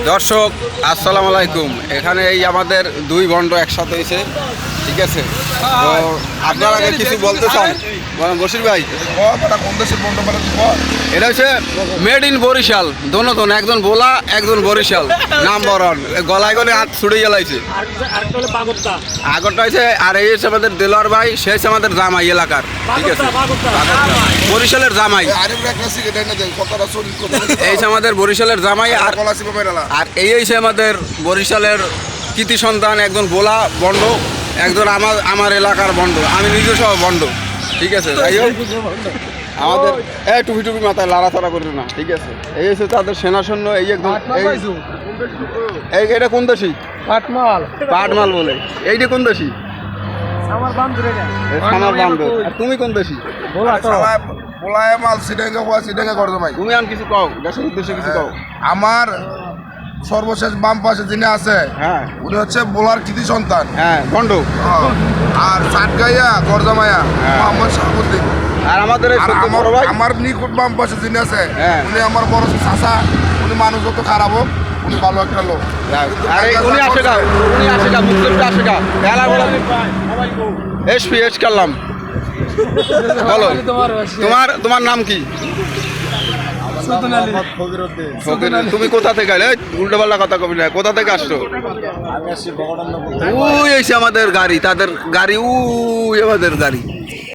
দর্শক আসসালামু আলাইকুম। এখানে এই আমাদের দুই বন্ড একসাথে এসে, ঠিক আছে। তো আপনার আগে কিছু বলতে চান বশির ভাই? এটা হচ্ছে মেড ইন বরিশাল, দোনোজন, একজন বোলা একজন বরিশাল নাম্বার ওয়ান। গলায় গলে হাত ছুড়ে গেলাইছে। আগরটা হয়েছে, আর এই হচ্ছে আমাদের দেলোয়ার ভাই, সে হচ্ছে আমাদের জামাই এলাকার, ঠিক আছে, বরিশালের জামাই। এই হচ্ছে আমাদের বরিশালের জামাই। আর এই হচ্ছে আমাদের বরিশালের কৃতি সন্তান, একজন বোলা বন্ড, একজন আমার এলাকার বন্ড, আমি নিজে সহ বন্ড, ঠিক আছে। যাই হোক, আমাদের টুপি টুপি মাথায় লাড়াচাড়া করবে না, ঠিক আছে। এই হচ্ছে তাদের সেনা সৈন্য। এই একদম এই এটা কোন দেশি? পাটমাল বলে। এইটা কোন দেশি? আমার বান্ধব। আর তুমি কোন দেশি? তুমি আন কিছু কও, দেশের উদ্দেশ্যে কিছু কও। আমার সর্বশেষ বাম পাশে যিনি আছে, হ্যাঁ, উনি হচ্ছে বোলার কৃতি সন্তান, হ্যাঁ, বন্ড। আর চাটগাইয়া গরজামাইয়া মোহাম্মদ শাহাবুদ্দিন। আর আমাদের এই ছোট্ট বড় ভাই, আমার নিকট বাম পাশে যিনি আছে, হ্যাঁ, উনি আমার বড় চাচা। উনি মানুষ যত খারাপ হোক, উনি ভালো একটা লোক। আরে উনি আসে গা, মুসলিমটা আসে গা। খেলা বলা এসপি এস করলাম। বলো, তোমার নাম কি? তুমি কোথা থেকে এলে? উল্টো পাল্টা কথা কবি না। কোথা থেকে আসছো? ওই এসে আমাদের গাড়ি, তাদের গাড়ি, আমাদের গাড়ি।